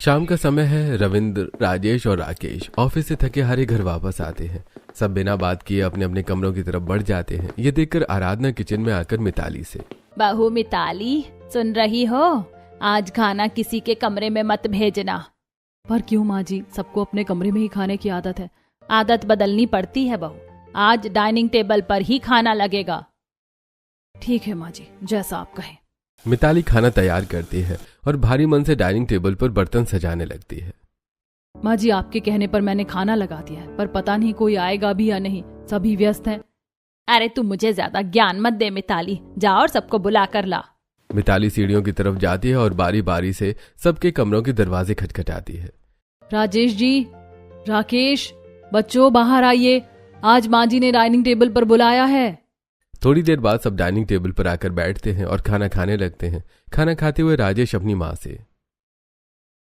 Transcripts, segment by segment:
शाम का समय है। रविंद्र, राजेश और राकेश ऑफिस से थके हारे घर वापस आते हैं। सब बिना बात किए अपने अपने कमरों की तरफ बढ़ जाते हैं। ये देखकर आराधना किचन में आकर मिताली से, बहू मिताली, सुन रही हो? आज खाना किसी के कमरे में मत भेजना। पर क्यों माँ जी, सबको अपने कमरे में ही खाने की आदत है। आदत बदलनी पड़ती है बहू। आज डाइनिंग टेबल पर ही खाना लगेगा। ठीक है माँ जी, जैसा आप कहें। मिताली खाना तैयार करती है और भारी मन से डाइनिंग टेबल पर बर्तन सजाने लगती है। माँ जी, आपके कहने पर मैंने खाना लगा दिया है, पर पता नहीं कोई आएगा भी या नहीं, सभी व्यस्त हैं। अरे तू मुझे ज्यादा ज्ञान मत दे मिताली, जा और सबको बुला कर ला। मिताली सीढ़ियों की तरफ जाती है और बारी बारी से सबके कमरों के दरवाजे खटखटाती है। राजेश जी, राकेश, बच्चों बाहर आइए, आज माँ जी ने डाइनिंग टेबल पर बुलाया है। थोड़ी देर बाद सब डाइनिंग टेबल पर आकर बैठते हैं और खाना खाने लगते हैं। खाना खाते हुए राजेश अपनी माँ से,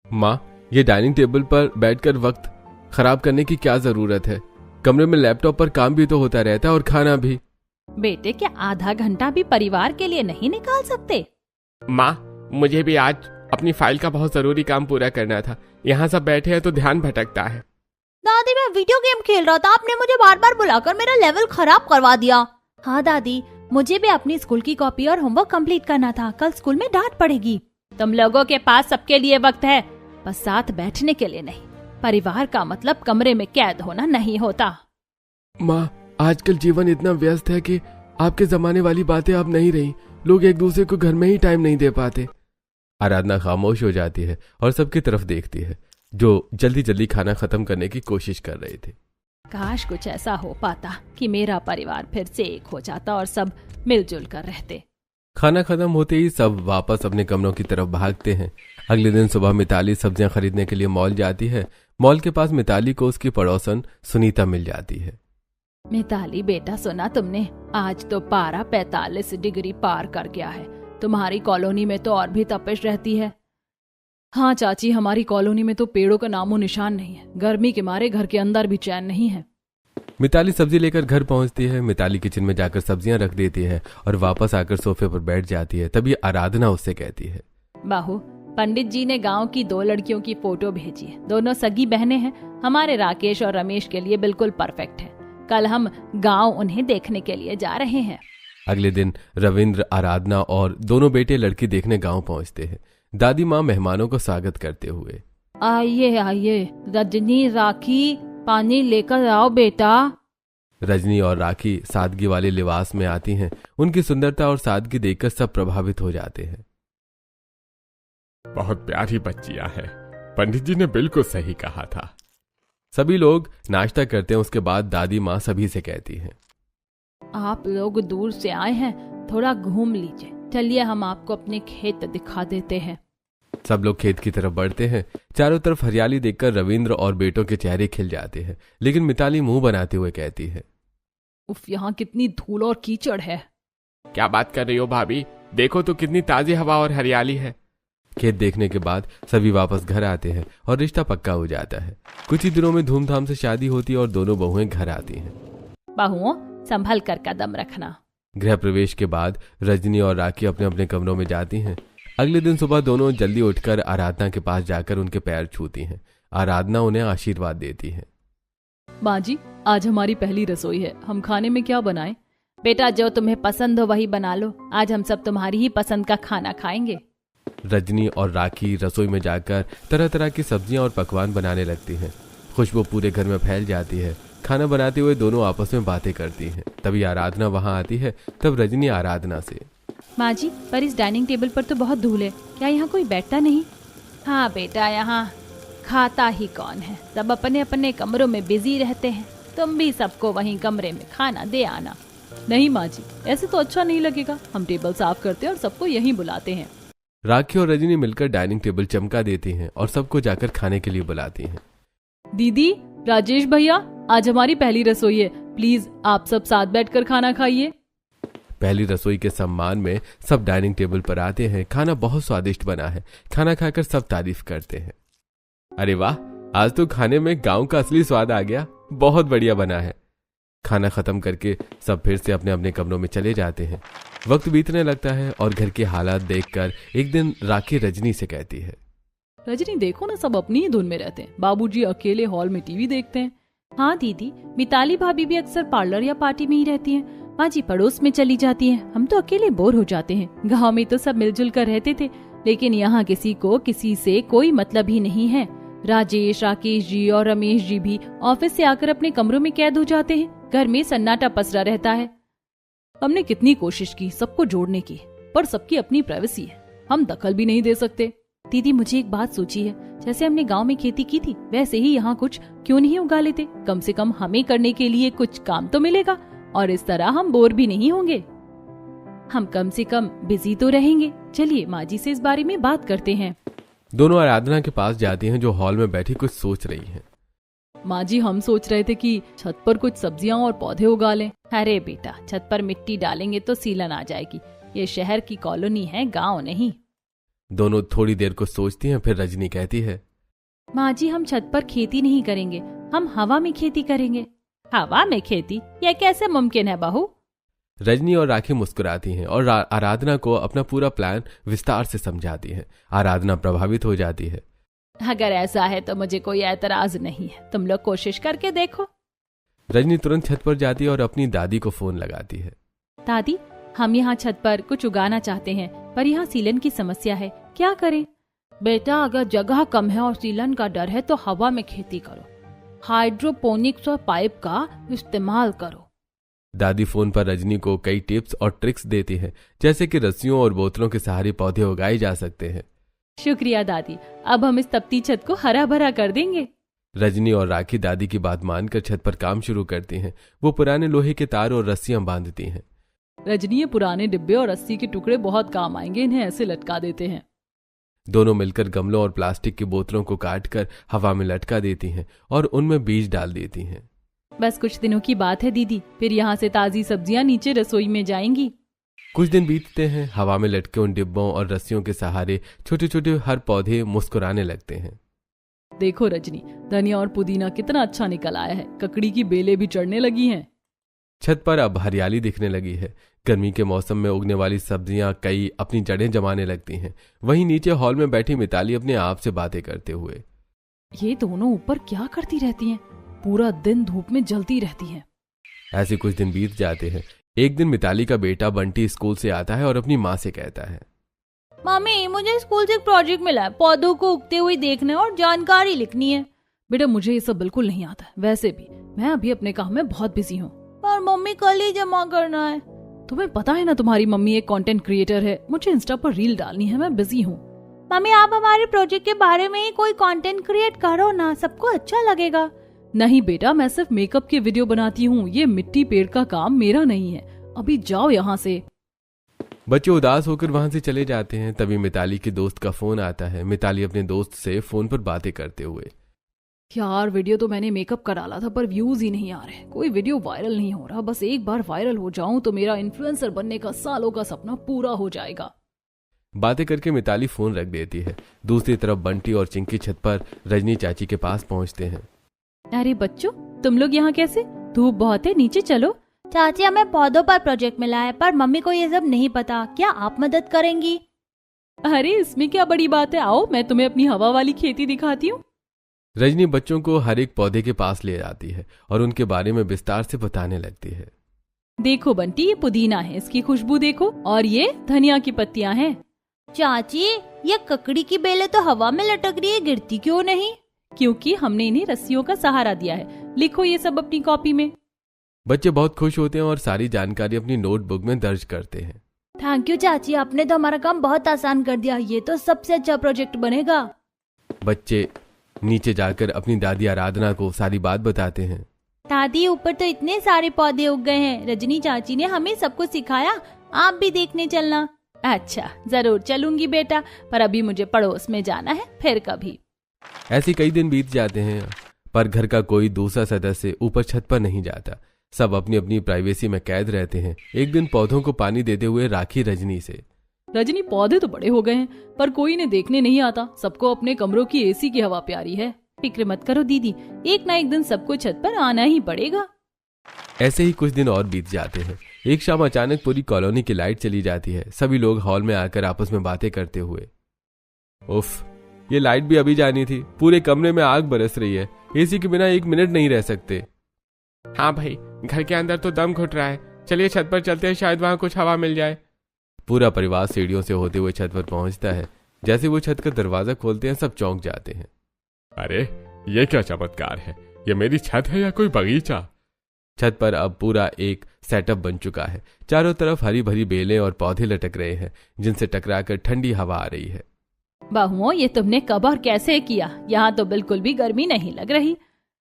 माँ, ये डाइनिंग टेबल पर बैठकर वक्त खराब करने की क्या जरूरत है? कमरे में लैपटॉप पर काम भी तो होता रहता है और खाना भी। बेटे, क्या आधा घंटा भी परिवार के लिए नहीं निकाल सकते? माँ, मुझे भी आज अपनी फाइल का बहुत जरूरी काम पूरा करना था। यहाँ सब बैठे हैं तो ध्यान भटकता है। दादी, मैं वीडियो गेम खेल रहा था, आपने मुझे बार बार बुलाकर मेरा लेवल खराब करवा दिया। हाँ दादी, मुझे भी अपनी स्कूल की कॉपी और होमवर्क कंप्लीट करना था, कल स्कूल में डांट पड़ेगी। तुम लोगों के पास सबके लिए वक्त है, बस साथ बैठने के लिए नहीं। परिवार का मतलब कमरे में कैद होना नहीं होता। माँ, आजकल जीवन इतना व्यस्त है कि आपके जमाने वाली बातें अब नहीं रही। लोग एक दूसरे को घर में ही टाइम नहीं दे पाते। आराधना खामोश हो जाती है और सबकी तरफ देखती है जो जल्दी जल्दी खाना खत्म करने की कोशिश कर रहे थे। काश कुछ ऐसा हो पाता कि मेरा परिवार फिर से एक हो जाता और सब मिलजुल कर रहते। खाना खत्म होते ही सब वापस अपने कमरों की तरफ भागते हैं। अगले दिन सुबह मिताली सब्जियां खरीदने के लिए मॉल जाती है। मॉल के पास मिताली को उसकी पड़ोसन सुनीता मिल जाती है। मिताली बेटा, सुना तुमने? आज तो पारा 45 डिग्री पार कर गया है। तुम्हारी कॉलोनी में तो और भी तपिश रहती है। हाँ चाची, हमारी कॉलोनी में तो पेड़ों का नामो निशान नहीं है। गर्मी के मारे घर के अंदर भी चैन नहीं है। मिताली सब्जी लेकर घर पहुंचती है। मिताली किचन में जाकर सब्जियां रख देती है और वापस आकर सोफे पर बैठ जाती है। तभी आराधना उससे कहती है, बहू, पंडित जी ने गांव की 2 लड़कियों की फोटो भेजी है। दोनों सगी बहनें हैं। हमारे राकेश और रमेश के लिए बिल्कुल परफेक्ट है। कल हम गांव उन्हें देखने के लिए जा रहे हैं। अगले दिन रविंद्र, आराधना और दोनों बेटे लड़की देखने गांव पहुंचते हैं। दादी माँ मेहमानों को स्वागत करते हुए, आइए आइए, रजनी, राखी, पानी लेकर आओ बेटा। रजनी और राखी सादगी वाले लिबास में आती हैं। उनकी सुंदरता और सादगी देखकर सब प्रभावित हो जाते हैं। बहुत प्यारी बच्चियां हैं। पंडित जी ने बिल्कुल सही कहा था। सभी लोग नाश्ता करते हैं। उसके बाद दादी माँ सभी से कहती हैं, आप लोग दूर से आए हैं, थोड़ा घूम लीजिए। चलिए हम आपको अपने खेत दिखा देते हैं। सब लोग खेत की तरफ बढ़ते हैं। चारों तरफ हरियाली देखकर रविंद्र और बेटों के चेहरे खिल जाते हैं। लेकिन मिताली मुंह बनाते हुए कहती है, उफ, यहाँ कितनी धूल और कीचड़ है। क्या बात कर रही हो भाभी? देखो तो कितनी ताजी हवा और हरियाली है। खेत देखने के बाद सभी वापस घर आते हैं और रिश्ता पक्का हो जाता है। कुछ ही दिनों में धूमधाम से शादी होती है और दोनों बहुएं घर आती हैं। बहुओं, संभल कर कदम रखना। गृह प्रवेश के बाद रजनी और राखी अपने अपने कमरों में जाती हैं। अगले दिन सुबह दोनों जल्दी उठकर आराधना के पास जाकर उनके पैर छूती हैं। आराधना उन्हें आशीर्वाद देती है। माँ जी, आज हमारी पहली रसोई है, हम खाने में क्या बनाएं? बेटा, जो तुम्हें पसंद हो वही बना लो। आज हम सब तुम्हारी ही पसंद का खाना खाएंगे। रजनी और राखी रसोई में जाकर तरह तरह की सब्जियां और पकवान बनाने लगती हैं। खुशबू पूरे घर में फैल जाती है। खाना बनाते हुए दोनों आपस में बातें करती हैं। तभी आराधना वहां आती है। तब रजनी आराधना से, माँ जी, पर इस डाइनिंग टेबल पर तो बहुत धूल है, क्या यहाँ कोई बैठता नहीं? हाँ बेटा, यहाँ खाता ही कौन है, सब अपने अपने कमरों में बिजी रहते हैं। तुम भी सबको वहीं कमरे में खाना दे आना। नहीं माँ जी, ऐसे तो अच्छा नहीं लगेगा। हम टेबल साफ करते हैं और सबको यहीं बुलाते हैं। राखी और रजनी मिलकर डाइनिंग टेबल चमका देती हैं और सबको जाकर खाने के लिए बुलाती हैं। दीदी, राजेश भैया, आज हमारी पहली रसोई है, प्लीज आप सब साथ बैठकर खाना खाइए। पहली रसोई के सम्मान में सब डाइनिंग टेबल पर आते हैं। खाना बहुत स्वादिष्ट बना है। खाना खाकर सब तारीफ करते हैं। अरे वाह, आज तो खाने में गांव का असली स्वाद आ गया, बहुत बढ़िया बना है। खाना खत्म करके सब फिर से अपने अपने कमरों में चले जाते हैं। वक्त बीतने लगता है और घर के हालात देखकर एक दिन राखी रजनी से कहती है, रजनी देखो ना, सब अपनी ही धुन में रहते हैं। बाबूजी अकेले हॉल में टीवी देखते हैं। हाँ दीदी, मिताली भाभी भी अक्सर पार्लर या पार्टी में ही रहती हैं। माँ जी पड़ोस में चली जाती हैं। हम तो अकेले बोर हो जाते हैं। गाँव में तो सब मिलजुल कर रहते थे, लेकिन यहाँ किसी को किसी से कोई मतलब ही नहीं है। राजेश, राकेश जी और रमेश जी भी ऑफिस से आकर अपने कमरों में कैद हो जाते हैं। घर में सन्नाटा पसरा रहता है। हमने कितनी कोशिश की सबको जोड़ने की, पर सबकी अपनी प्राइवेसी है, हम दखल भी नहीं दे सकते। दीदी मुझे एक बात सोची है, जैसे हमने गांव में खेती की थी वैसे ही यहाँ कुछ क्यों नहीं उगा लेते। कम से कम हमें करने के लिए कुछ काम तो मिलेगा और इस तरह हम बोर भी नहीं होंगे। हम कम से कम बिजी तो रहेंगे। चलिए माँ जी से इस बारे में बात करते हैं। दोनों आराधना के पास जाती हैं जो हॉल में बैठी कुछ सोच रही हैं। माँ जी हम सोच रहे थे कि छत पर कुछ सब्जियां और पौधे उगा लें। अरे बेटा, छत पर मिट्टी डालेंगे तो सीलन आ जाएगी। ये शहर की कॉलोनी है, गांव नहीं। दोनों थोड़ी देर को सोचती हैं, फिर रजनी कहती है, माँ जी हम छत पर खेती नहीं करेंगे, हम हवा में खेती करेंगे। हवा में खेती? यह कैसे मुमकिन है बहू? रजनी और राखी मुस्कुराती हैं और आराधना को अपना पूरा प्लान विस्तार से समझाती हैं। आराधना प्रभावित हो जाती है। अगर ऐसा है तो मुझे कोई एतराज नहीं है, तुम लोग कोशिश करके देखो। रजनी तुरंत छत पर जाती है और अपनी दादी को फोन लगाती है। दादी, हम यहाँ छत पर कुछ उगाना चाहते हैं, पर यहाँ सीलन की समस्या है, क्या करें? बेटा, अगर जगह कम है और सीलन का डर है तो हवा में खेती करो। हाइड्रोपोनिक्स और पाइप का इस्तेमाल करो। दादी फोन पर रजनी को कई टिप्स और ट्रिक्स देती है, जैसे कि रस्सियों और बोतलों के सहारे पौधे उगाए जा सकते हैं। शुक्रिया दादी, अब हम इस तपती छत को हरा भरा कर देंगे। रजनी और राखी दादी की बात मानकर छत पर काम शुरू करती हैं। वो पुराने लोहे के तार और रस्सियां बांधती हैं। रजनी, ये पुराने डिब्बे और रस्सी के टुकड़े बहुत काम आएंगे, इन्हें ऐसे लटका देते हैं। दोनों मिलकर गमलों और प्लास्टिक की बोतलों को काटकर हवा में लटका देती हैं और उनमें बीज डाल देती हैं। बस कुछ दिनों की बात है दीदी, फिर यहाँ से ताजी सब्जियां नीचे रसोई में जाएंगी। कुछ दिन बीतते हैं। हवा में लटके उन डिब्बों और रस्सियों के सहारे छोटे छोटे हर पौधे मुस्कुराने लगते हैं। देखो रजनी, धनिया और पुदीना कितना अच्छा निकल आया है। ककड़ी की बेलें भी चढ़ने लगी हैं। छत पर अब हरियाली दिखने लगी है। गर्मी के मौसम में उगने वाली सब्जियां कई अपनी जड़ें जमाने लगती हैं। वहीं नीचे हॉल में बैठी मिताली अपने आप से बातें करते हुए, ये दोनों ऊपर क्या करती रहती हैं? पूरा दिन धूप में जलती रहती हैं। ऐसे कुछ दिन बीत जाते हैं। एक दिन मिताली का बेटा बंटी स्कूल से आता है और अपनी माँ से कहता है, मम्मी, मुझे स्कूल से एक प्रोजेक्ट मिला है, पौधों को उगते हुए देखना और जानकारी लिखनी है। बेटा, मुझे ये सब बिल्कुल नहीं आता। वैसे भी मैं अभी अपने काम में बहुत बिजी हूँ। पर मम्मी, कल ही जमा करना है। तुम्हें पता है ना, तुम्हारी मम्मी एक कंटेंट क्रिएटर है। मुझे इंस्टा पर रील डालनी है, मैं बिजी हूँ। मम्मी, आप हमारे प्रोजेक्ट के बारे में ही कोई कंटेंट क्रिएट करो ना, सबको अच्छा लगेगा। नहीं बेटा, मैं सिर्फ मेकअप के वीडियो बनाती हूँ। ये मिट्टी पेड़ का काम मेरा नहीं है। अभी जाओ यहाँ से। बच्चे उदास होकर वहां से चले जाते हैं। तभी मिताली के दोस्त का फोन आता है। मिताली अपने दोस्त से फोन पर बातें करते हुए, यार, वीडियो तो मैंने मेकअप का डाला था पर व्यूज ही नहीं आ रहे। कोई वीडियो वायरल नहीं हो रहा। बस एक बार वायरल हो जाऊं तो मेरा इन्फ्लुएंसर बनने का सालों का सपना पूरा हो जाएगा। बातें करके मिताली फोन रख देती है। दूसरी तरफ बंटी और चिंकी छत पर रजनी चाची के पास पहुंचते हैं। अरे बच्चों, तुम लोग यहाँ कैसे? धूप बहुत है, नीचे चलो। चाची, हमें पौधों पर प्रोजेक्ट मिला है, पर मम्मी को ये सब नहीं पता। क्या आप मदद करेंगी? अरे इसमें क्या बड़ी बात है, आओ मैं तुम्हें अपनी हवा वाली खेती दिखाती हूँ। रजनी बच्चों को हर एक पौधे के पास ले जाती है और उनके बारे में विस्तार से बताने लगती है। देखो बंटी, ये पुदीना है, इसकी खुशबू देखो, और ये धनिया की पत्तियां हैं। चाची, ये ककड़ी की बेलें तो हवा में लटक रही है, गिरती क्यों नहीं? क्योंकि हमने इन्हें रस्सियों का सहारा दिया है। लिखो ये सब अपनी कॉपी में। बच्चे बहुत खुश होते हैं और सारी जानकारी अपनी नोटबुक में दर्ज करते हैं। थैंक यू चाची, आपने तो हमारा काम बहुत आसान कर दिया। ये तो सबसे अच्छा प्रोजेक्ट बनेगा। बच्चे नीचे जाकर अपनी दादी आराधना को सारी बात बताते हैं। दादी, ऊपर तो इतने सारे पौधे उग गए हैं। रजनी चाची ने हमें सब कुछ सिखाया, आप भी देखने चलना। अच्छा, जरूर चलूंगी बेटा, पर अभी मुझे पड़ोस में जाना है, फिर कभी। ऐसे कई दिन बीत जाते हैं, पर घर का कोई दूसरा सदस्य ऊपर छत पर नहीं जाता। सब अपनी अपनी प्राइवेसी में कैद रहते हैं। एक दिन पौधों को पानी देते हुए राखी रजनी से, रजनी, पौधे तो बड़े हो गए हैं पर कोई इन्हें देखने नहीं आता। सबको अपने कमरों की एसी की हवा प्यारी है। फिक्र मत करो दीदी, एक ना एक दिन सबको छत पर आना ही पड़ेगा। ऐसे ही कुछ दिन और बीत जाते हैं। एक शाम अचानक पूरी कॉलोनी की लाइट चली जाती है। सभी लोग हॉल में आकर आपस में बातें करते हुए, उफ, ये लाइट भी अभी जानी थी। पूरे कमरे में आग बरस रही है। एसी के बिना 1 मिनट नहीं रह सकते। हाँ भाई, घर के अंदर तो दम घुट रहा है। चलिए छत पर चलते हैं, शायद वहां कुछ हवा मिल जाए। पूरा परिवार सीढ़ियों से होते हुए छत पर पहुंचता है। जैसे वो छत का दरवाजा खोलते हैं सब चौंक जाते हैं। अरे ये क्या चमत्कार है, ये मेरी छत है या कोई बगीचा। छत पर अब पूरा एक सेटअप बन चुका है। चारों तरफ हरी भरी बेलें और पौधे लटक रहे हैं जिनसे टकराकर ठंडी हवा आ रही है। बहुओं, ये तुमने कब और कैसे किया? यहाँ तो बिल्कुल भी गर्मी नहीं लग रही।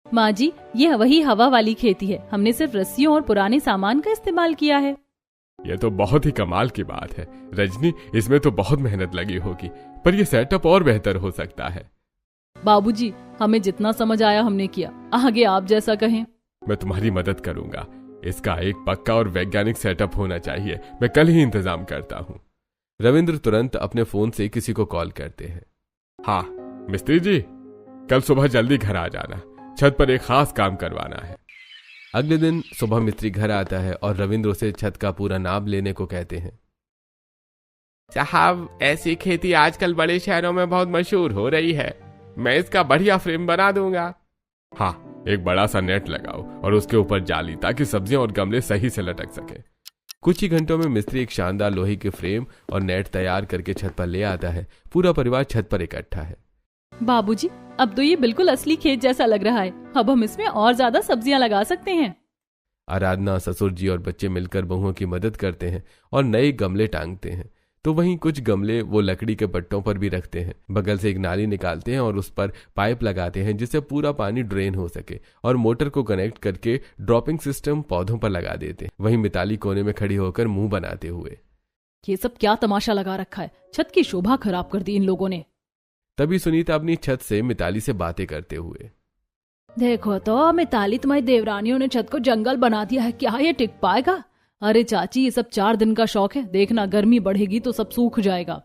माँ जी, ये वही हवा वाली खेती है। हमने सिर्फ रस्सियों और पुराने सामान का इस्तेमाल किया है। ये तो बहुत ही कमाल की बात है रजनी, इसमें तो बहुत मेहनत लगी होगी, पर ये सेटअप और बेहतर हो सकता है। बाबूजी, हमें जितना समझ आया हमने किया, आगे आप जैसा कहें। मैं तुम्हारी मदद करूंगा। इसका एक पक्का और वैज्ञानिक सेटअप होना चाहिए। मैं कल ही इंतजाम करता हूँ। रविंद्र तुरंत अपने फोन से किसी को कॉल करते हैं। हाँ मिस्त्री जी, कल सुबह जल्दी घर आ जाना, छत पर एक खास काम करवाना है। अगले दिन सुबह मिस्त्री घर आता है और रविंद्र उसे छत का पूरा नाप लेने को कहते हैं। साहब, ऐसी खेती आजकल बड़े शहरों में बहुत मशहूर हो रही है। मैं इसका बढ़िया फ्रेम बना दूंगा। हाँ, एक बड़ा सा नेट लगाओ और उसके ऊपर जाली, ताकि सब्जियां और गमले सही से लटक सके। कुछ ही घंटों में मिस्त्री एक शानदार लोहे के फ्रेम और नेट तैयार करके छत पर ले आता है। पूरा परिवार छत पर इकट्ठा है। बाबूजी, अब तो ये बिल्कुल असली खेत जैसा लग रहा है। अब हम इसमें और ज्यादा सब्जियां लगा सकते हैं। आराधना, ससुर जी और बच्चे मिलकर बहुओं की मदद करते हैं और नए गमले टांगते हैं। तो वहीं कुछ गमले वो लकड़ी के पट्टों पर भी रखते हैं। बगल से एक नाली निकालते हैं और उस पर पाइप लगाते हैं जिससे पूरा पानी ड्रेन हो सके, और मोटर को कनेक्ट करके ड्रॉपिंग सिस्टम पौधों पर लगा देते हैं। वहीं मिताली कोने में खड़ी होकर मुंह बनाते हुए। ये सब क्या तमाशा लगा रखा है? छत की शोभा खराब कर दी इन लोगों ने। तभी सुनीता अपनी छत से मिताली से बातें करते हुए। देखो तो मिताली, तुम्हारी देवरानियों ने छत को जंगल बना दिया है। क्या ये टिक पाएगा? अरे चाची, ये सब 4 दिन का शौक है। देखना, गर्मी बढ़ेगी तो सब सूख जाएगा।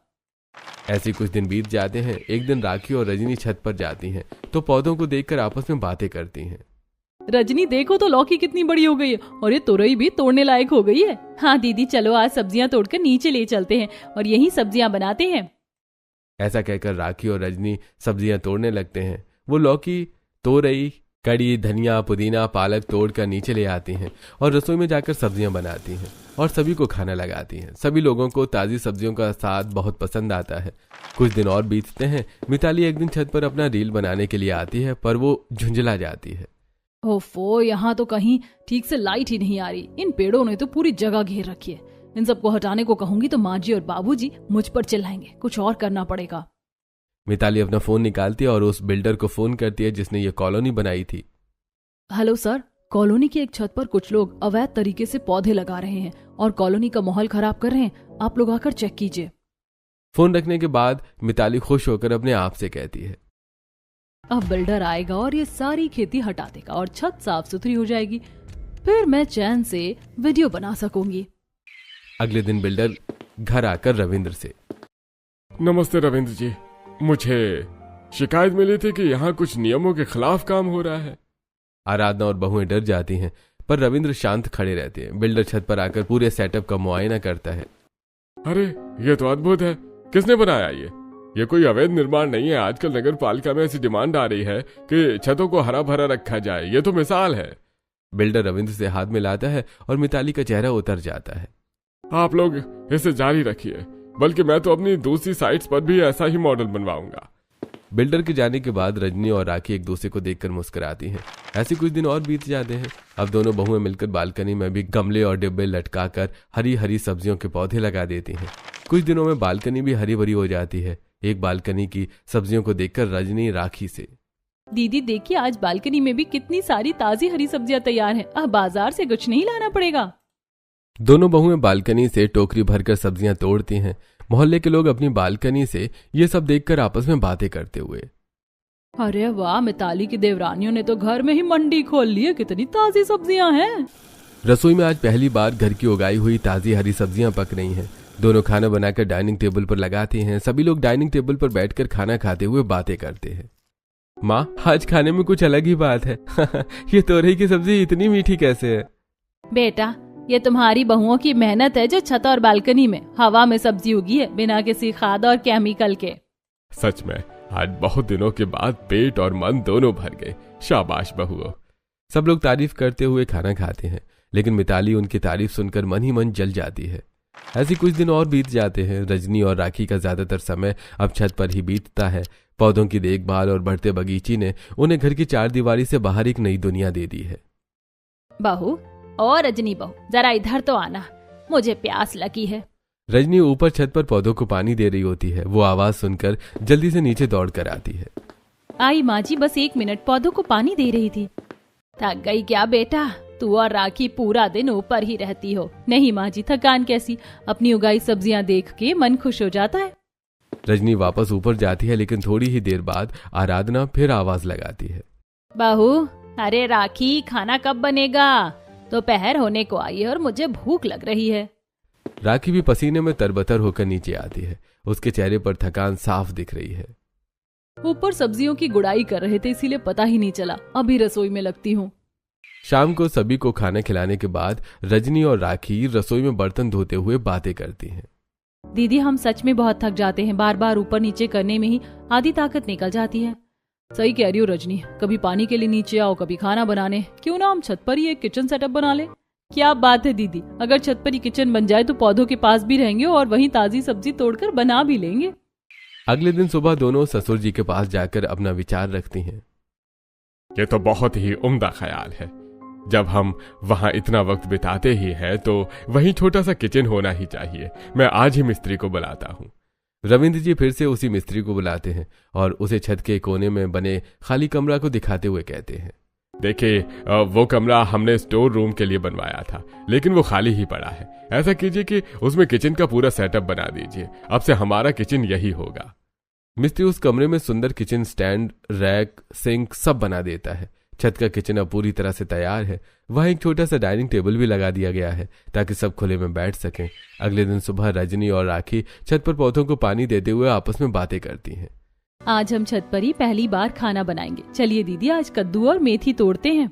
ऐसे कुछ दिन बीत जाते हैं। एक दिन राखी और रजनी छत पर जाती हैं तो पौधों को देखकर आपस में बातें करती हैं। रजनी, देखो तो लौकी कितनी बड़ी हो गई है, और ये तुरई भी तोड़ने लायक हो गई है। हाँ दीदी, चलो आज सब्जियां तोड़कर नीचे ले चलते हैं और यही सब्जियां बनाते हैं। ऐसा कहकर राखी और रजनी सब्जियां तोड़ने लगते हैं। वो लौकी, तोरई, कड़ी, धनिया, पुदीना, पालक तोड़कर नीचे ले आती हैं और रसोई में जाकर सब्जियां बनाती हैं और सभी को खाना लगाती हैं। सभी लोगों को ताज़ी सब्जियों का स्वाद बहुत पसंद आता है। कुछ दिन और बीतते हैं। मिताली एक दिन छत पर अपना रील बनाने के लिए आती है, पर वो झुंझला जाती है। ओफो, यहाँ तो कहीं ठीक से लाइट ही नहीं आ रही। इन पेड़ों ने तो पूरी जगह घेर रखी है। इन सबको हटाने को कहूंगी तो माँ जी और बाबूजी मुझ पर चिल्लाएंगे। कुछ और करना पड़ेगा। मिताली अपना फोन निकालती है और उस बिल्डर को फोन करती है जिसने ये कॉलोनी बनाई थी। हेलो सर, कॉलोनी की एक छत पर कुछ लोग अवैध तरीके से पौधे लगा रहे हैं और कॉलोनी का माहौल खराब कर रहे हैं। आप लोग आकर चेक कीजिए। फोन रखने के बाद मिताली खुश होकर अपने आप से कहती है, अब बिल्डर आएगा और ये सारी खेती हटा देगा और छत साफ सुथरी हो जाएगी। फिर मैं चैन से वीडियो बना सकूंगी। अगले दिन बिल्डर घर आकर रविंद्र से, नमस्ते रविंद्र जी, मुझे शिकायत मिली थी कि यहाँ कुछ नियमों के खिलाफ काम हो रहा है। आराधना और बहुएं डर जाती हैं, पर रविंद्र शांत खड़े रहते हैं। बिल्डर छत पर आकर पूरे सेटअप का मुआयना करता है। अरे ये तो अद्भुत है, किसने बनाया ये कोई अवैध निर्माण नहीं है। आजकल नगर पालिका में ऐसी डिमांड आ रही है कि छतों को हरा भरा रखा जाए। ये तो मिसाल है। बिल्डर रविंद्र से हाथ मिलाता है और मिताली का चेहरा उतर जाता है। आप लोग इसे जारी रखिए, बल्कि मैं तो अपनी दूसरी साइट्स पर भी ऐसा ही मॉडल बनवाऊंगा। बिल्डर के जाने के बाद रजनी और राखी एक दूसरे को देखकर मुस्कुराती हैं। ऐसे कुछ दिन और बीत जाते हैं। अब दोनों बहुएं मिलकर बालकनी में भी गमले और डिब्बे लटकाकर हरी हरी सब्जियों के पौधे लगा देती हैं। कुछ दिनों में बालकनी भी हरी भरी हो जाती है। एक बालकनी की सब्जियों को देखकर रजनी राखी से, दीदी देखिए, आज बालकनी में भी कितनी सारी ताजी हरी सब्जियां तैयार हैं। अब बाजार से कुछ नहीं लाना पड़ेगा। दोनों बहुएं बालकनी से टोकरी भरकर सब्जियां तोड़ती हैं। मोहल्ले के लोग अपनी बालकनी से ये सब देखकर आपस में बातें करते हुए, अरे वाह, मिताली की देवरानियों ने तो घर में ही मंडी खोल ली है। कितनी ताजी सब्जियां हैं। रसोई में आज पहली बार घर की उगाई हुई ताजी हरी सब्जियां पक रही हैं। दोनों खाना बनाकर डाइनिंग टेबल पर लगाते हैं। सभी लोग डाइनिंग टेबल पर बैठकर खाना खाते हुए बातें करते हैं। माँ, आज खाने में कुछ अलग ही बात है। ये तोरई की सब्जी इतनी मीठी कैसे है? बेटा, ये तुम्हारी बहुओं की मेहनत है जो छत और बालकनी में हवा में सब्जी उगी है, बिना किसी खाद और केमिकल के। सच में आज बहुत दिनों के बाद पेट और मन दोनों भर गए। शाबाश बहुओं। सब लोग तारीफ करते हुए खाना खाते हैं, लेकिन मिताली उनकी तारीफ सुनकर मन ही मन जल जाती है। ऐसे कुछ दिन और बीत जाते हैं। रजनी और राखी का ज्यादातर समय अब छत पर ही बीतता है। पौधों की देखभाल और बढ़ते बगीचे ने उन्हें घर की चारदीवारी से बाहर एक नई दुनिया दे दी है। बहू और रजनी बहू, जरा इधर तो आना, मुझे प्यास लगी है। रजनी ऊपर छत पर पौधों को पानी दे रही होती है। वो आवाज सुनकर जल्दी से नीचे दौड़ कर आती है। आई माँ जी, बस 1 मिनट, पौधों को पानी दे रही थी। थक गई क्या बेटा? तू और राखी पूरा दिन ऊपर ही रहती हो। नहीं माँ जी, थकान कैसी, अपनी उगाई सब्जियां देख के मन खुश हो जाता है। रजनी वापस ऊपर जाती है, लेकिन थोड़ी ही देर बाद आराधना फिर आवाज लगाती है। बहू, अरे राखी, खाना कब बनेगा? दोपहर होने को आई है और मुझे भूख लग रही है। राखी भी पसीने में तरबतर होकर नीचे आती है। उसके चेहरे पर थकान साफ दिख रही है। ऊपर सब्जियों की गुड़ाई कर रहे थे, इसीलिए पता ही नहीं चला। अभी रसोई में लगती हूँ। शाम को सभी को खाना खिलाने के बाद रजनी और राखी रसोई में बर्तन धोते हुए बातें करती हैं। दीदी, हम सच में बहुत थक जाते हैं, बार बार ऊपर नीचे करने में ही आधी ताकत निकल जाती है। सही कह रही हो रजनी, कभी पानी के लिए नीचे आओ, कभी खाना बनाने। क्यों ना हम छत पर ही एक किचन सेटअप बना ले। क्या बात है दीदी, अगर छत पर ही किचन बन जाए तो पौधों के पास भी रहेंगे और वहीं ताजी सब्जी तोड़कर बना भी लेंगे। अगले दिन सुबह दोनों ससुर जी के पास जाकर अपना विचार रखती हैं। ये तो बहुत ही उम्दा ख्याल है। जब हम वहां इतना वक्त बिताते ही हैं तो वहीं छोटा सा किचन होना ही चाहिए। मैं आज ही मिस्त्री को बुलाता हूँ। रविंद्र जी फिर से उसी मिस्त्री को बुलाते हैं और उसे छत के कोने में बने खाली कमरा को दिखाते हुए कहते हैं, देखिए, वो कमरा हमने स्टोर रूम के लिए बनवाया था, लेकिन वो खाली ही पड़ा है। ऐसा कीजिए कि उसमें किचन का पूरा सेटअप बना दीजिए। अब से हमारा किचन यही होगा। मिस्त्री उस कमरे में सुंदर किचन स्टैंड, रैक, सिंक सब बना देता है। छत का किचन अब पूरी तरह से तैयार है। वहाँ एक छोटा सा डाइनिंग टेबल भी लगा दिया गया है ताकि सब खुले में बैठ सकें। अगले दिन सुबह रजनी और राखी छत पर पौधों को पानी देते हुए आपस में बातें करती हैं। आज हम छत पर ही पहली बार खाना बनाएंगे। चलिए दीदी, आज कद्दू और मेथी तोड़ते हैं।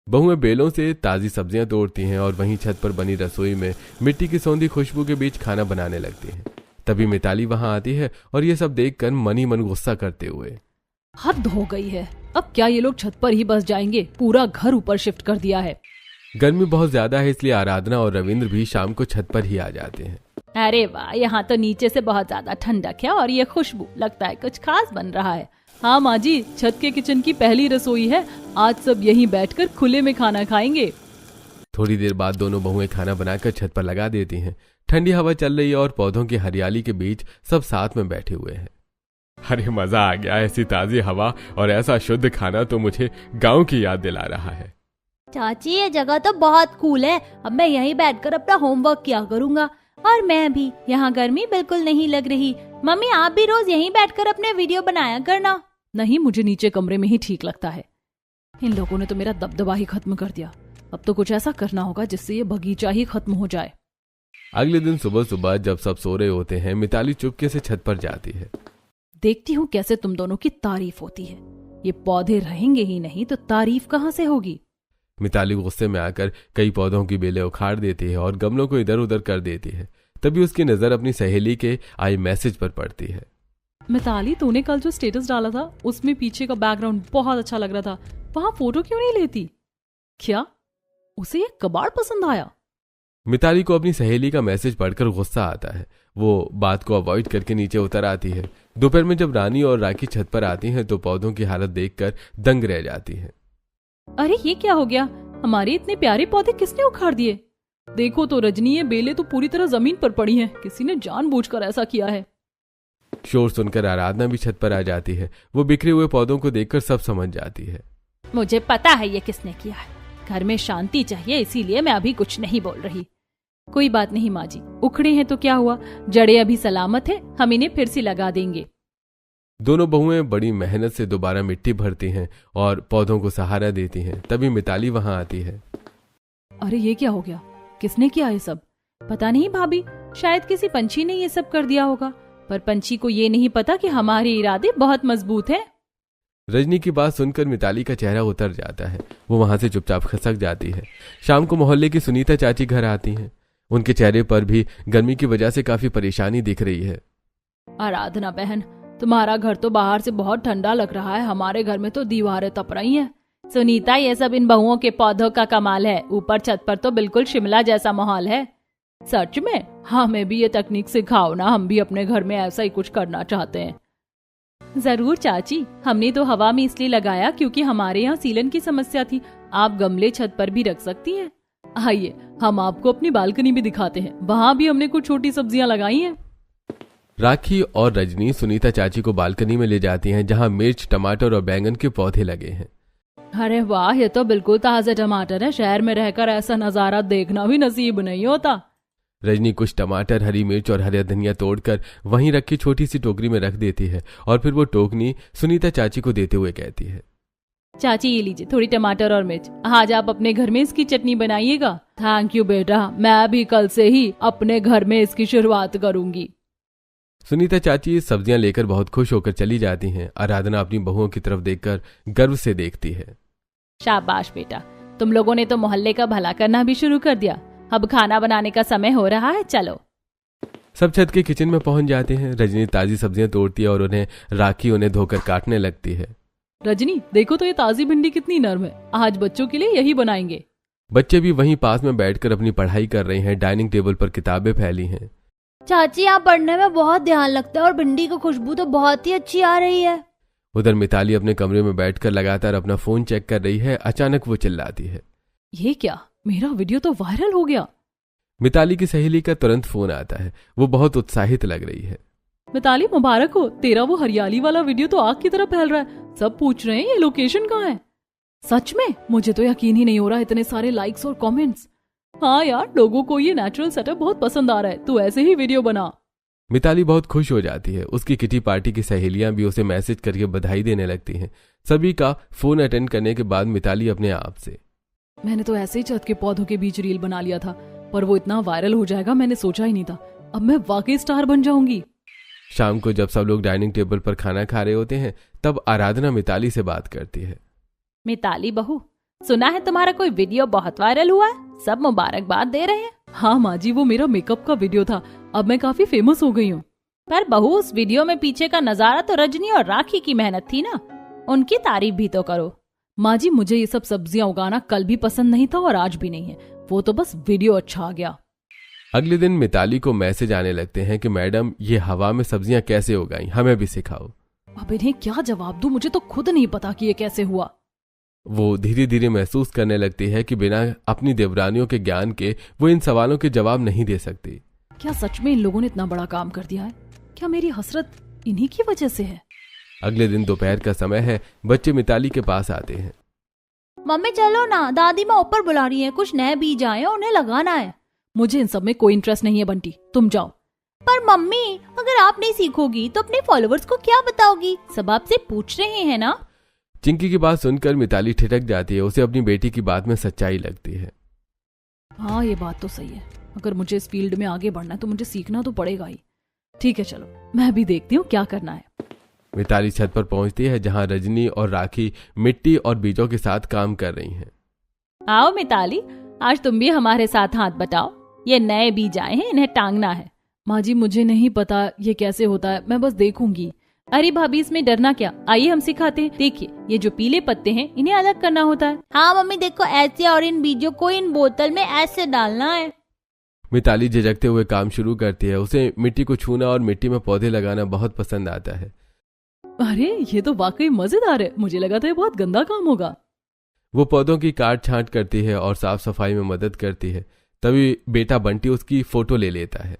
बहुएं बेलों से ताजी सब्जियां तोड़ती हैं और वहीं छत पर बनी रसोई में मिट्टी की सौंधी खुशबू के बीच खाना बनाने लगती हैं। तभी मिताली वहां आती है और ये सब देखकर मन ही मन गुस्सा करते हुए, हद हो गई है, अब क्या ये लोग छत पर ही बस जाएंगे? पूरा घर ऊपर शिफ्ट कर दिया है। गर्मी बहुत ज्यादा है, इसलिए आराधना और रविंद्र भी शाम को छत पर ही आ जाते हैं। अरे वाह, यहाँ तो नीचे से बहुत ज्यादा ठंडक है और ये खुशबू, लगता है कुछ खास बन रहा है। हाँ माँ जी, छत के किचन की पहली रसोई है। आज सब यहीं बैठकर खुले में खाना खाएंगे। थोड़ी देर बाद दोनों बहुएं खाना बनाकर छत पर लगा देती हैं। ठंडी हवा चल रही है और पौधों की हरियाली के बीच सब साथ में बैठे हुए हैं। अरे मजा आ गया। ऐसी ताजी हवा और ऐसा शुद्ध खाना तो मुझे गांव की याद दिला रहा है। चाची, ये जगह तो बहुत कूल है। अब मैं यहीं बैठकर अपना होमवर्क किया करूँगा। और मैं भी, यहाँ गर्मी बिल्कुल नहीं लग रही। मम्मी, आप भी रोज यहीं बैठकर अपने वीडियो बनाया करना। नहीं, मुझे नीचे कमरे में ही ठीक लगता है। इन लोगों ने तो मेरा दबदबा ही खत्म कर दिया। अब तो कुछ ऐसा करना होगा जिससे ये बगीचा ही खत्म हो जाए। अगले दिन सुबह सुबह जब सब सो रहे होते हैं, मिताली चुपके से छत पर जाती है। देखती हूँ कैसे तुम दोनों की तारीफ होती है। ये पौधे रहेंगे ही नहीं तो तारीफ कहाँ से होगी। मिताली गुस्से में आकर कई पौधों की बेलें उखाड़ देती है और गमलों को इधर उधर कर देती है। तभी उसकी नजर अपनी सहेली के आई मैसेज पर पड़ती है। मिताली, तूने कल जो स्टेटस डाला था उसमें पीछे का बैकग्राउंड बहुत अच्छा लग रहा था। वहां फोटो क्यों नहीं लेती? क्या उसे ये कबाड़ पसंद आया? मिताली को अपनी सहेली का मैसेज पढ़कर गुस्सा आता है। वो बात को अवॉइड करके नीचे उतर आती है। दोपहर में जब रानी और राखी छत पर आती हैं तो पौधों की हालत देखकर दंग रह जाती हैं। अरे ये क्या हो गया? हमारे इतने प्यारे पौधे किसने उखाड़ दिए? देखो तो रजनी, ये बेलें तो पूरी तरह जमीन पर पड़ी हैं। किसी ने जानबूझकर ऐसा किया है। शोर सुनकर आराधना भी छत पर आ जाती है। वो बिखरे हुए पौधों को देखकर सब समझ जाती है। मुझे पता है ये किसने किया है। घर में शांति चाहिए, इसीलिए मैं अभी कुछ नहीं बोल रही। कोई बात नहीं माँ जी, उखड़े हैं तो क्या हुआ, जड़ें अभी सलामत है, हम इन्हें फिर से लगा देंगे। दोनों बहुएं बड़ी मेहनत से दोबारा मिट्टी भरती हैं और पौधों को सहारा देती हैं। तभी मिताली वहां आती है। अरे ये क्या हो गया? किसने किया ये सब? पता नहीं भाभी, शायद किसी पंछी ने ये सब कर दिया होगा। पर पंछी को ये नहीं पता कि हमारे इरादे बहुत मजबूत हैं। रजनी की बात सुनकर मिताली का चेहरा उतर जाता है। वो वहां से चुपचाप खसक जाती है। शाम को मोहल्ले की सुनीता चाची घर आती हैं। उनके चेहरे पर भी गर्मी की वजह से काफी परेशानी दिख रही है। आराधना बहन, तुम्हारा घर तो बाहर से बहुत ठंडा लग रहा है, हमारे घर में तो दीवारें तप रही हैं। सुनीता, ये सब इन बहुओं के पौधों का कमाल है। ऊपर छत पर तो बिल्कुल शिमला जैसा माहौल है। सच में? हमें भी ये तकनीक सिखाओ ना, हम भी अपने घर में ऐसा ही कुछ करना चाहते हैं। जरूर चाची, हमने तो हवा में इसलिए लगाया क्योंकि हमारे यहाँ सीलन की समस्या थी। आप गमले छत पर भी रख सकती हैं। आइए हम आपको अपनी बालकनी भी दिखाते हैं, वहाँ भी हमने कुछ छोटी सब्जियां लगाई हैं। राखी और रजनी सुनीता चाची को बालकनी में ले जाती हैं, जहां मिर्च, टमाटर और बैंगन के पौधे लगे हैं। अरे वाह, ये तो बिल्कुल ताजे टमाटर है। शहर में रहकर ऐसा नजारा देखना भी नसीब नहीं होता। रजनी कुछ टमाटर, हरी मिर्च और हरा धनिया तोड़कर वहीं रखी छोटी सी टोकरी में रख देती है और फिर वो टोकनी सुनीता चाची को देते हुए कहती है, चाची ये लीजिए थोड़ी टमाटर और मिर्च, आज आप अपने घर में इसकी चटनी बनाइएगा। थैंक यू बेटा, मैं भी कल से ही अपने घर में इसकी शुरुआत करूंगी। सुनीता चाची सब्जियां लेकर बहुत खुश होकर चली जाती हैं। आराधना अपनी बहुओं की तरफ देखकर गर्व से देखती है। शाबाश बेटा, तुम लोगों ने तो मोहल्ले का भला करना भी शुरू कर दिया। अब खाना बनाने का समय हो रहा है, चलो। सब छत के किचन में पहुंच जाते हैं। रजनी ताजी सब्जियां तोड़ती है और उन्हें धोकर काटने लगती है। रजनी देखो तो ये ताजी भिंडी कितनी नरम है, आज बच्चों के लिए यही बनाएंगे। बच्चे भी वहीं पास में बैठकर अपनी पढ़ाई कर रहे हैं। डाइनिंग टेबल पर किताबें फैली हैं। चाची, यहाँ पढ़ने में बहुत ध्यान लगता है और भिंडी की खुशबू तो बहुत ही अच्छी आ रही है। उधर मिताली अपने कमरे में बैठकर लगातार अपना फोन चेक कर रही है। अचानक वो चिल्लाती है, ये क्या, मेरा वीडियो तो वायरल हो गया। मिताली की सहेली का तुरंत फोन आता है। वो बहुत उत्साहित लग रही है। मिताली मुबारक हो, तेरा वो हरियाली वाला वीडियो तो आग की तरह फैल रहा है। सब पूछ रहे हैं ये लोकेशन कहाँ है। सच में? मुझे तो यकीन ही नहीं हो रहा, इतने सारे लाइक्स और कमेंट्स। हाँ यार, लोगों को ये नेचुरल सेटअप बहुत पसंद आ रहा है, तू ऐसे ही वीडियो बना। मिताली बहुत खुश हो जाती है। उसकी किटी पार्टी की सहेलियां भी उसे मैसेज करके बधाई देने लगती हैं। सभी का फोन अटेंड करने के बाद मिताली अपने आप से, मैंने तो ऐसे ही छत के पौधों के बीच रील बना लिया था, पर वो इतना वायरल हो जाएगा मैंने सोचा ही नहीं था। अब मैं वाकई स्टार बन जाऊंगी। शाम को जब सब लोग डाइनिंग टेबल पर खाना खा रहे होते हैं, तब आराधना मिताली से बात करती है। मिताली बहू, सुना है तुम्हारा कोई वीडियो बहुत वायरल हुआ है, सब मुबारकबाद दे रहे हैं। हाँ माँ जी, वो मेरा मेकअप का वीडियो था, अब मैं काफी फेमस हो गई हूँ। पर बहू, उस वीडियो में पीछे का नजारा तो रजनी और राखी की मेहनत थी ना, उनकी तारीफ भी तो करो। माँ जी, मुझे ये सब सब्जियां उगाना कल भी पसंद नहीं था और आज भी नहीं है, वो तो बस वीडियो अच्छा आ गया। अगले दिन मिताली को मैसेज आने लगते हैं कि मैडम, ये हवा में सब्जियां कैसे उगाई, हमें भी सिखाओ। अब इन्हें क्या जवाब दूं, मुझे तो खुद नहीं पता कि ये कैसे हुआ। वो धीरे धीरे महसूस करने लगती है कि बिना अपनी देवरानियों के ज्ञान के वो इन सवालों के जवाब नहीं दे सकती। क्या सच में इन लोगों ने इतना बड़ा काम कर दिया है? क्या मेरी हसरत इन्हीं की वजह से है? अगले दिन दोपहर का समय है। बच्चे मिताली के पास आते हैं। मम्मी चलो ना, दादी माँ ऊपर बुला रही है, कुछ नए बीज आए हैं, उन्हें लगाना है। मुझे इन सब में कोई इंटरेस्ट नहीं है बंटी, तुम जाओ। पर मम्मी, अगर आप नहीं सीखोगी तो अपने फॉलोअर्स को क्या बताओगी? सब आपसे पूछ रहे हैं ना। चिंकी की बात सुनकर मिताली ठिठक जाती है। उसे अपनी बेटी की बात में सच्चाई लगती है। हाँ, ये बात तो सही है, अगर मुझे इस फील्ड में आगे बढ़ना है तो मुझे सीखना तो पड़ेगा ही। ठीक है, चलो मैं भी देखती हूँ क्या करना है। मिताली छत पर पहुंचती है, जहां रजनी और राखी मिट्टी और बीजों के साथ काम कर रही हैं। आओ मिताली, आज तुम भी हमारे साथ हाथ बटाओ। ये नए बीज आए हैं, इन्हें टांगना है। माँ जी, मुझे नहीं पता ये कैसे होता है, मैं बस देखूंगी। अरे भाभी, इसमें डरना क्या, आइए हम सिखाते हैं। देखिए, ये जो पीले पत्ते हैं इन्हें अलग करना होता है। हाँ मम्मी देखो, ऐसे, और इन बीजों को इन बोतल में ऐसे डालना है। मिताली झिझकते हुए काम शुरू करती है। उसे मिट्टी को छूना और मिट्टी में पौधे लगाना बहुत पसंद आता है। अरे ये तो वाकई मजेदार है, मुझे लगा था ये बहुत गंदा काम होगा। वो पौधों की काट छांट करती है और साफ सफाई में मदद करती है। तभी बेटा बंटी उसकी फोटो ले लेता है।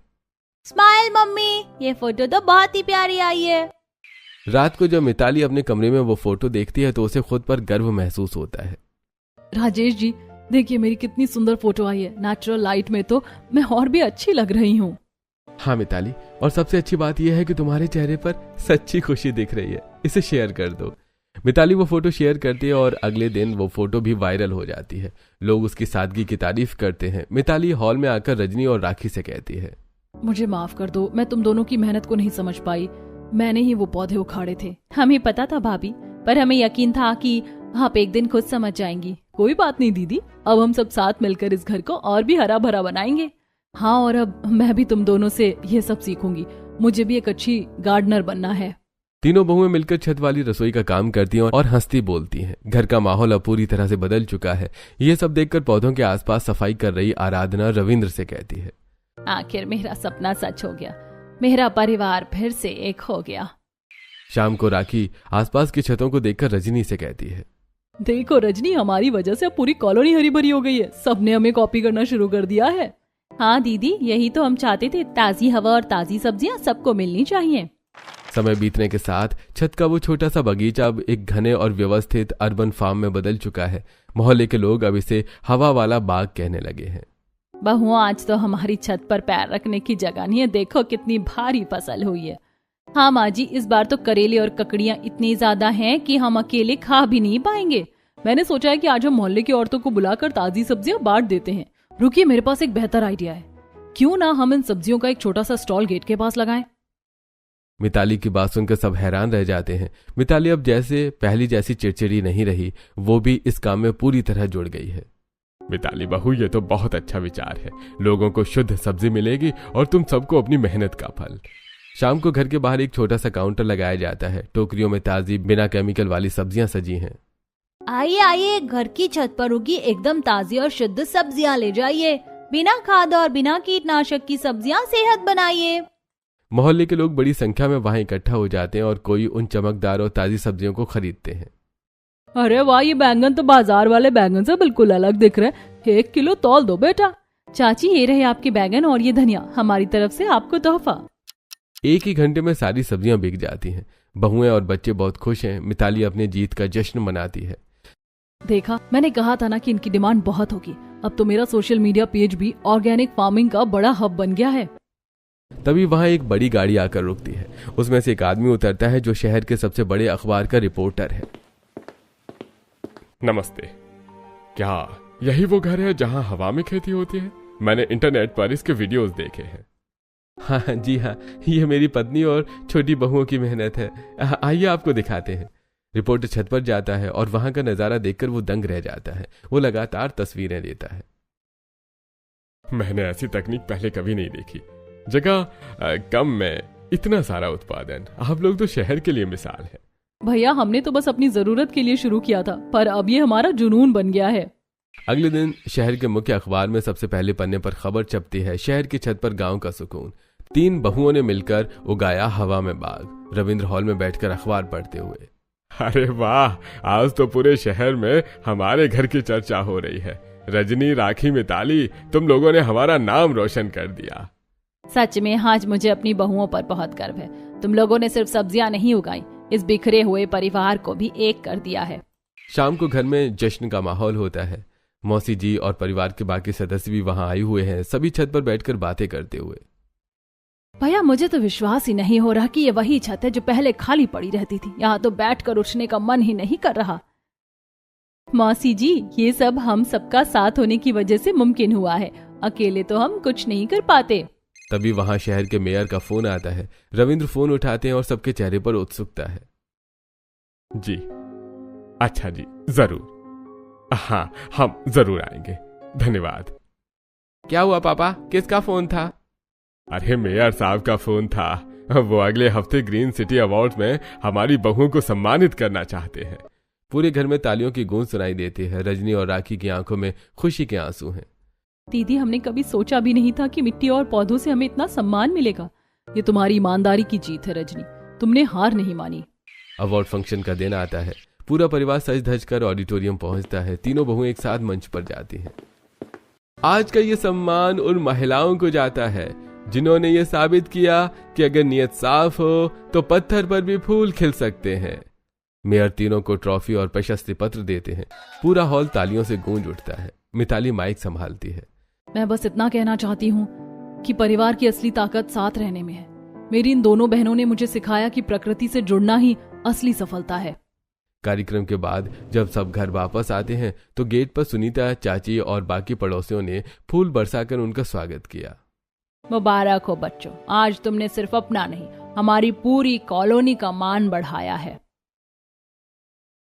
स्माइल मम्मी, ये फोटो तो बहुत ही प्यारी आई है। रात को जब मिताली अपने कमरे में वो फोटो देखती है तो उसे खुद पर गर्व महसूस होता है। राजेश जी, देखिए मेरी कितनी सुंदर फोटो आई है। नेचुरल लाइट में तो मैं और भी अच्छी लग रही हूँ। हाँ मिताली, और सबसे अच्छी बात यह है कि तुम्हारे चेहरे पर सच्ची खुशी दिख रही है। इसे शेयर कर दो। मिताली वो फोटो शेयर करती है और अगले दिन वो फोटो भी वायरल हो जाती है। लोग उसकी सादगी की तारीफ करते हैं। मिताली हॉल में आकर रजनी और राखी से कहती है, मुझे माफ कर दो, मैं तुम दोनों की मेहनत को नहीं समझ पाई, मैंने ही वो पौधे उखाड़े थे। हमें पता था भाभी, पर हमें यकीन था कि आप एक दिन खुद समझ जाएंगी। कोई बात नहीं दीदी, अब हम सब साथ मिलकर इस घर को और भी हरा भरा बनाएंगे। हाँ, और अब मैं भी तुम दोनों से ये सब सीखूंगी। मुझे भी एक अच्छी गार्डनर बनना है। तीनों बहुएं मिलकर छत वाली रसोई का काम करती हैं और हंसती बोलती हैं। घर का माहौल अब पूरी तरह से बदल चुका है। ये सब देखकर पौधों के आसपास सफाई कर रही आराधना रविंद्र से कहती है, आखिर मेरा सपना सच हो गया, मेरा परिवार फिर से एक हो गया। शाम को राखी आसपास की छतों को देखकर रजनी से कहती है, देखो रजनी, हमारी वजह से अब पूरी कॉलोनी हरी भरी हो गई है। सबने हमें कॉपी करना शुरू कर दिया है। हाँ दीदी, यही तो हम चाहते थे। ताजी हवा और ताजी सब्जियां सबको मिलनी चाहिए। समय बीतने के साथ छत का वो छोटा सा बगीचा अब एक घने और व्यवस्थित अर्बन फार्म में बदल चुका है। मोहल्ले के लोग अब इसे हवा वाला बाग कहने लगे हैं। बहुओं, आज तो हमारी छत पर पैर रखने की जगह नहीं है। देखो कितनी भारी फसल हुई है। हाँ माँ जी, इस बार तो करेले और ककड़ियाँ इतनी ज्यादा हैं कि हम अकेले खा भी नहीं पाएंगे। मैंने सोचा है कि आज हम मोहल्ले की औरतों को बुलाकर ताजी सब्जियां बांट देते हैं। रुकिए, मेरे पास एक बेहतर आइडिया है। क्यों ना हम इन सब्जियों का एक छोटा सा स्टॉल गेट के पास लगाएं? मिताली की बात सुनकर सब हैरान रह जाते हैं। मिताली अब जैसे पहली जैसी चिड़चिड़ी नहीं रही, वो भी इस काम में पूरी तरह जुड़ गई है। मिताली बहू, ये तो बहुत अच्छा विचार है। लोगों को शुद्ध सब्जी मिलेगी और तुम सबको अपनी मेहनत का फल। शाम को घर के बाहर एक छोटा सा काउंटर लगाया जाता है। टोकरियों में ताजी बिना केमिकल वाली सब्जियां सजी हैं। आइए आइए, घर की छत पर उगी एकदम ताजी और शुद्ध सब्जियां ले जाइए। बिना खाद और बिना कीटनाशक की सब्जियां सेहत बनाइए। मोहल्ले के लोग बड़ी संख्या में वहां इकट्ठा हो जाते हैं और कोई उन चमकदार और ताजी सब्जियों को खरीदते हैं। अरे वाह, ये बैंगन तो बाजार वाले बैंगन से बिल्कुल अलग दिख रहे हैं। 1 किलो तौल दो बेटा। चाची, ये रहे आपके बैंगन और ये धनिया, हमारी तरफ से आपको तोहफा। एक ही घंटे में सारी सब्जियां बिक जाती हैं। बहुएं और बच्चे बहुत खुश हैं। मिताली अपने जीत का जश्न मनाती है। देखा, मैंने कहा था ना कि इनकी डिमांड बहुत होगी। अब तो मेरा सोशल मीडिया पेज भी ऑर्गेनिक फार्मिंग का बड़ा हब बन गया है। तभी वहां एक बड़ी गाड़ी आकर रुकती है। उसमें से एक आदमी उतरता है जो शहर के सबसे बड़े अखबार का रिपोर्टर है। नमस्ते, क्या यही वो घर है जहां हवा में खेती होती है? मैंने इंटरनेट पर इसके वीडियोस देखे हैं। हाँ जी हाँ, ये मेरी पत्नी और छोटी बहुओं की मेहनत है। आइए आपको दिखाते हैं। रिपोर्टर छत पर जाता है और वहां का नजारा देखकर वो दंग रह जाता है। वो लगातार तस्वीरें लेता है। मैंने ऐसी तकनीक पहले कभी नहीं देखी। जगह कम में इतना सारा उत्पादन। आप लोग तो शहर के लिए मिसाल है। भैया, हमने तो बस अपनी जरूरत के लिए शुरू किया था, पर अब ये हमारा जुनून बन गया है। अगले दिन शहर के मुख्य अखबार में सबसे पहले पन्ने पर खबर छपती है, शहर की छत पर गांव का सुकून। 3 बहुओं ने मिलकर उगाया हवा में बाग। रविंद्र हॉल में बैठकर अखबार पढ़ते हुए, अरे वाह, आज तो पूरे शहर में हमारे घर की चर्चा हो रही है। रजनी, राखी, मिताली, तुम लोगों ने हमारा नाम रोशन कर दिया। सच में आज मुझे अपनी बहुओं पर बहुत गर्व है। तुम लोगों ने सिर्फ सब्जियां नहीं उगाई, इस बिखरे हुए परिवार को भी एक कर दिया है। शाम को घर में जश्न का माहौल होता है। मौसी जी और परिवार के बाकी सदस्य भी वहां आए हुए हैं, सभी छत पर बैठकर बातें करते हुए। भैया, मुझे तो विश्वास ही नहीं हो रहा कि ये वही छत है जो पहले खाली पड़ी रहती थी। यहाँ तो बैठकर उठने का मन ही नहीं कर रहा। मौसी जी, ये सब हम सबका साथ होने की वजह से मुमकिन हुआ है। अकेले तो हम कुछ नहीं कर पाते। तभी वहां शहर के मेयर का फोन आता है। रविंद्र फोन उठाते हैं और सबके चेहरे पर उत्सुकता है। जी, अच्छा जी, जरूर। हाँ, हम जरूर आएंगे। धन्यवाद। क्या हुआ पापा, किसका फोन था? अरे मेयर साहब का फोन था। वो अगले हफ्ते ग्रीन सिटी अवार्ड में हमारी बहुओं को सम्मानित करना चाहते हैं। पूरे घर में तालियों की गूंज सुनाई देती है। रजनी और राखी की आंखों में खुशी के आंसू हैं। दीदी, हमने कभी सोचा भी नहीं था कि मिट्टी और पौधों से हमें इतना सम्मान मिलेगा। ये तुम्हारी ईमानदारी की जीत है रजनी, तुमने हार नहीं मानी। अवार्ड फंक्शन का दिन आता है। पूरा परिवार सज धज कर ऑडिटोरियम पहुंचता है। तीनों बहुएं एक साथ मंच पर जाती हैं। आज का ये सम्मान उन महिलाओं को जाता है जिन्होंने ये साबित किया कि अगर नीयत साफ हो तो पत्थर पर भी फूल खिल सकते हैं। मेयर तीनों को ट्रॉफी और प्रशस्ति पत्र देते हैं। पूरा हॉल तालियों से गूंज उठता है। मिताली माइक संभालती है। मैं बस इतना कहना चाहती हूँ कि परिवार की असली ताकत साथ रहने में है। मेरी इन दोनों बहनों ने मुझे सिखाया कि प्रकृति से जुड़ना ही असली सफलता है। कार्यक्रम के बाद जब सब घर वापस आते हैं तो गेट पर सुनीता, चाची और बाकी पड़ोसियों ने फूल बरसाकर उनका स्वागत किया। मुबारक हो बच्चों, आज तुमने सिर्फ अपना नहीं, हमारी पूरी कॉलोनी का मान बढ़ाया है।